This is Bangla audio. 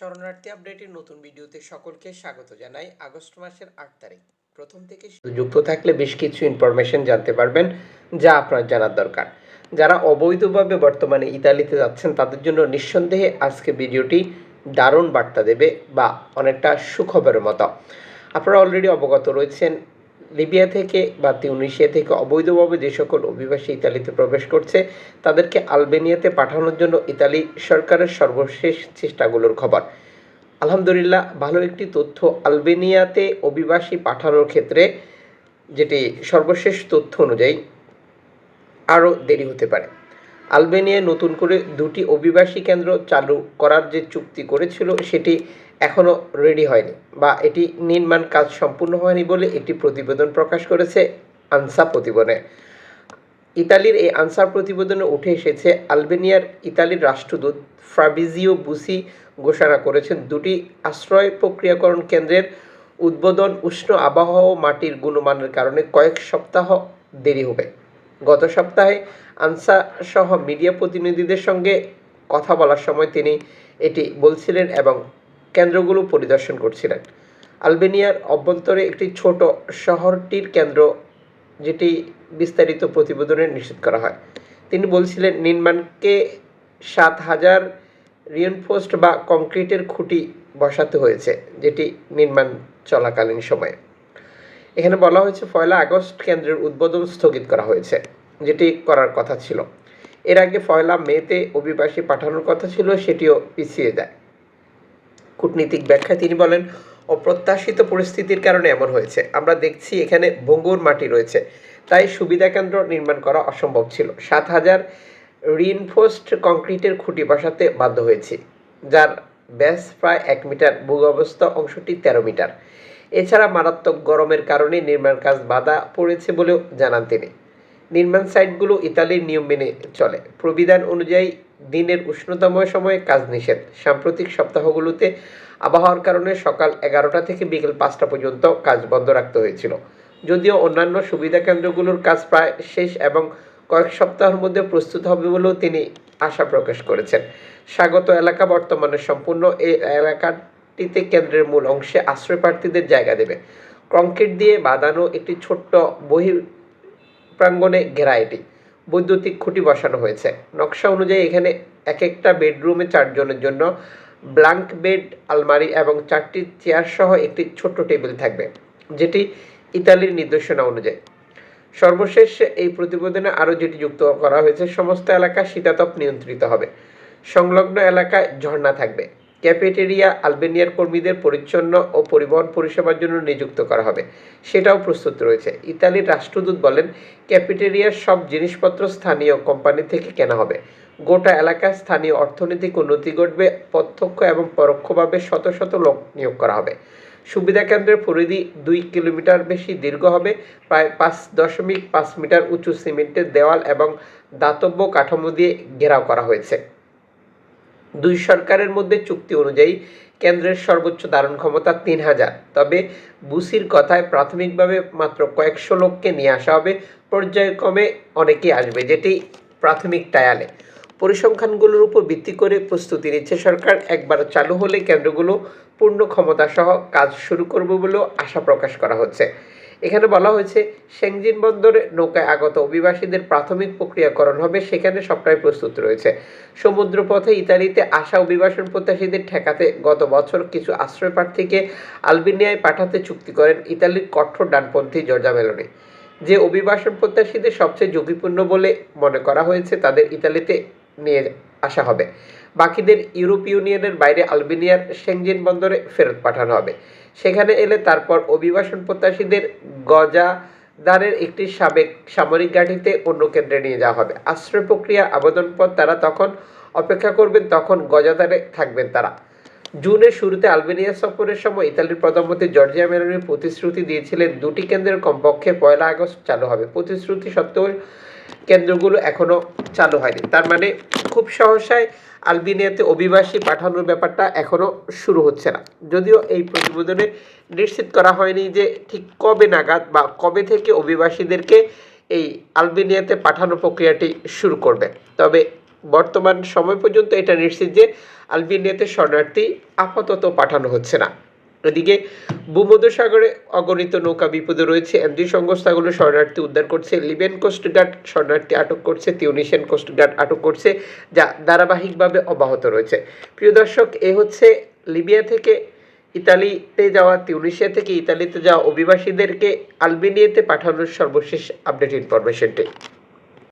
শরণার্থী আপডেটের নতুন ভিডিওতে সকলকে স্বাগত জানাই। আগস্ট মাসের 8 তারিখ প্রথম থেকে যুক্ত থাকলে বেশ কিছু ইনফরমেশন জানতে পারবেন যা আপনার জানার দরকার। যারা অবৈধভাবে বর্তমানে ইতালিতে যাচ্ছেন তাদের জন্য নিঃসন্দেহে আজকে ভিডিওটি দারুণ বার্তা দেবে বা অনেকটা সুখবরের মতো। আপনারা অলরেডি অবগত রয়েছেন লিবিয়া থেকে বা তিউনিসিয়া থেকে অবৈধভাবে যে সকল অভিবাসী ইতালিতে প্রবেশ করছে তাদেরকে আলবেনিয়াতে পাঠানোর জন্য ইতালি সরকারের সর্বশেষ চেষ্টাগুলোর খবর। আলহামদুলিল্লাহ, ভালো একটি তথ্য। আলবেনিয়াতে অভিবাসী পাঠানোর ক্ষেত্রে যেটি সর্বশেষ তথ্য অনুযায়ী আরও দেরি হতে পারে। আলবেনিয়ায় নতুন করে 2টি অভিবাসী কেন্দ্র চালু করার যে চুক্তি করেছিল সেটি এখনও রেডি হয়নি বা এটি নির্মাণ কাজ সম্পূর্ণ হয়নি বলে একটি প্রতিবেদন প্রকাশ করেছে আনসা প্রতিবেদনে। ইতালির এই আনসার প্রতিবেদনে উঠে এসেছে ইতালির রাষ্ট্রদূত ফাবিজিও বুসি ঘোষণা করেছেন 2টি আশ্রয় প্রক্রিয়াকরণ কেন্দ্রের উদ্বোধন উষ্ণ আবহাওয়া ও মাটির গুণমানের কারণে কয়েক সপ্তাহ দেরি হবে। গত সপ্তাহে আনসা সহ মিডিয়া প্রতিনিধিদের সঙ্গে কথা বলার সময় তিনি এটি বলছিলেন এবং কেন্দ্রগুলো পরিদর্শন করছিলেন। আলবেনিয়ার অভ্যন্তরে একটি ছোট শহরটির কেন্দ্র যেটি বিস্তারিত প্রতিবেদনে নিশ্চিত করা হয়। তিনি বলছিলেন নির্মাণকে 7,000 রিইনফোর্সড বা কংক্রিটের খুঁটি বসাতে হয়েছে, যেটি নির্মাণ চলাকালীন সময়ে। এখানে বলা হয়েছে 1 আগস্ট কেন্দ্রের উদ্বোধন স্থগিত করা হয়েছে, যেটি করার কথা ছিল। এর আগে 1 মেতে অভিবাসী পাঠানোর কথা ছিল, সেটিও পিছিয়ে যায়। কূটনীতিক ব্যাখ্যায় তিনি বলেন অপ্রত্যাশিত পরিস্থিতির কারণে এমন হয়েছে। আমরা দেখছি এখানে ভঙ্গুর মাটি রয়েছে, তাই সুবিধা কেন্দ্র নির্মাণ করা অসম্ভব ছিল। 7,000 রিইনফোর্সড কংক্রিটের খুঁটি বসাতে বাধ্য হয়েছি, যার ব্যাস প্রায় 1 মিটার, ভূগর্ভস্থ অংশটি 13 মিটার। এছাড়া মারাত্মক গরমের কারণে নির্মাণ কাজ বাধা পড়েছে বলেও জানান তিনি। নির্মাণ সাইটগুলো ইতালির নিয়ম মেনে চলে। প্রবিধান অনুযায়ী দিনের উষ্ণতম সময়ে কাজ নিষেধ। সাম্প্রতিক সপ্তাহগুলোতে আবহাওয়ার কারণে সকাল 11টা থেকে বিকেল 5টা পর্যন্ত কাজ বন্ধ রাখতে হয়েছিল। যদিও অন্যান্য সুবিধা কেন্দ্রগুলোর কাজ প্রায় শেষ এবং কয়েক সপ্তাহের মধ্যে প্রস্তুত হবে বলেও তিনি আশা প্রকাশ করেছেন। স্বাগত এলাকা বর্তমানে সম্পূর্ণ। এই এলাকাটিতে কেন্দ্রের মূল অংশে আশ্রয় প্রার্থীদের জায়গা দেবে। কংক্রিট দিয়ে বাঁধানো একটি ছোট্ট প্রাঙ্গণে ঘেরা এটি। বৈদ্যুতিক খুঁটি বসানো হয়েছে। নকশা অনুযায়ী এখানে একটা বেডরুমে 4 জনের জন্য ব্ল্যাঙ্ক বেড, আলমারি এবং 4টি চেয়ার সহ একটি ছোট্ট টেবিল থাকবে, যেটি ইতালির নির্দেশনা অনুযায়ী। সর্বশেষ এই প্রতিবেদনে আরও যেটি যুক্ত করা হয়েছে, সমস্ত এলাকা শীতাতপ নিয়ন্ত্রিত হবে। সংলগ্ন এলাকায় ঝর্ণা থাকবে। ক্যাফেটেরিয়া আলবেনিয়ার কর্মীদের পরিচ্ছন্ন ও পরিবহন পরিষেবার জন্য নিযুক্ত করা হবে, সেটাও প্রস্তুত রয়েছে। ইতালির রাষ্ট্রদূত বলেন ক্যাফেটেরিয়ার সব জিনিসপত্র স্থানীয় কোম্পানি থেকে কেনা হবে। গোটা এলাকায় স্থানীয় অর্থনৈতিক উন্নতি ঘটবে। প্রত্যক্ষ এবং পরোক্ষভাবে শত শত লোক নিয়োগ করা হবে। সুবিধা কেন্দ্রের পরিধি 2 কিলোমিটার বেশি দীর্ঘ হবে। প্রায় 5.5 মিটার উঁচু সিমেন্টের দেওয়াল এবং দাতব্য কাঠামো দিয়ে ঘেরাও করা হয়েছে। 2 সরকারের মধ্যে চুক্তি অনুযায়ী কেন্দ্রের সর্বোচ্চ ধারণ ক্ষমতা 3,000। তবে বুসির কথায় প্রাথমিকভাবে মাত্র কয়েকশো লোককে নিয়ে আসা হবে। পর্যায়ক্রমে অনেকেই আসবে, যেটি প্রাথমিক ট্রায়ালে। পরিসংখ্যানগুলোর উপর ভিত্তি করে প্রস্তুতি নিচ্ছে সরকার। একবার চালু হলে কেন্দ্রগুলো পূর্ণ ক্ষমতাসহ কাজ শুরু করবে বলেও আশা প্রকাশ করা হচ্ছে। এখানে বলা হয়েছে সেনজেন বন্দরে নৌকায় আগত অভিবাসীদের প্রাথমিক প্রক্রিয়াকরণ হবে, সেখানে সবটাই প্রস্তুত রয়েছে। সমুদ্রপথে ইতালিতে আসা অভিবাসন প্রত্যাশীদের ঠেকাতে গত বছর কিছু আশ্রয় প্রার্থীকে আলবেনিয়ায় পাঠাতে চুক্তি করেন ইতালির কঠোর ডানপন্থী জর্জা মেলোনি। যে অভিবাসন প্রত্যাশীদের সবচেয়ে ঝুঁকিপূর্ণ বলে মনে করা হয়েছে তাদের ইতালিতে নিয়ে আসা হবে। বাকিদের ইউরোপ ইউনিয়নের বাইরে আলবেনিয়ার সেনজেন বন্দরে ফেরত পাঠানো হবে। সেখানে এলে তারপর অভিবাসন প্রত্যাশীদের গজাদারের একটি সামরিক ঘাঁটিতে অন্য কেন্দ্রে নিয়ে যাওয়া হবে। আশ্রয় প্রক্রিয়া আবেদনপত্র তারা তখন অপেক্ষা করবেন, তখন গজাদারে থাকবেন তারা। জুনের শুরুতে আলবেনিয়া সফরের সময় ইতালির প্রধানমন্ত্রী জর্জিয়া মেলোনি প্রতিশ্রুতি দিয়েছিলেন 2টি কেন্দ্রের কমপক্ষে 1 আগস্ট চালু হবে। প্রতিশ্রুতি সত্ত্বেও কেন্দ্রগুলো এখনও চালু হয়নি। তার মানে খুব সহসায় আলবেনিয়াতে অভিবাসী পাঠানোর ব্যাপারটা এখনও শুরু হচ্ছে না। যদিও এই প্রতিবেদনে নিশ্চিত করা হয়নি যে ঠিক কবে নাগাদ বা কবে থেকে অভিবাসীদেরকে এই আলবেনিয়াতে পাঠানোর প্রক্রিয়াটি শুরু করবে। তবে বর্তমান সময় পর্যন্ত এটা নিশ্চিত যে আলবেনিয়াতে শরণার্থী আপাতত পাঠানো হচ্ছে না। এদিকে ভূমধ্যসাগরে অগণিত নৌকা বিপদে রয়েছে। এনজি সংস্থাগুলো শরণার্থী উদ্ধার করছে, লিবিয়ান কোস্টগার্ড শরণার্থী আটক করছে, তিউনিসিয়ান কোস্টগার্ড আটক করছে, যা ধারাবাহিকভাবে অব্যাহত রয়েছে। প্রিয় দর্শক, এ হচ্ছে লিবিয়া থেকে ইতালিতে যাওয়া, তিউনিসিয়া থেকে ইতালিতে যাওয়া অভিবাসীদেরকে আলবেনিয়াতে পাঠানোর সর্বশেষ আপডেট ইনফরমেশনটি।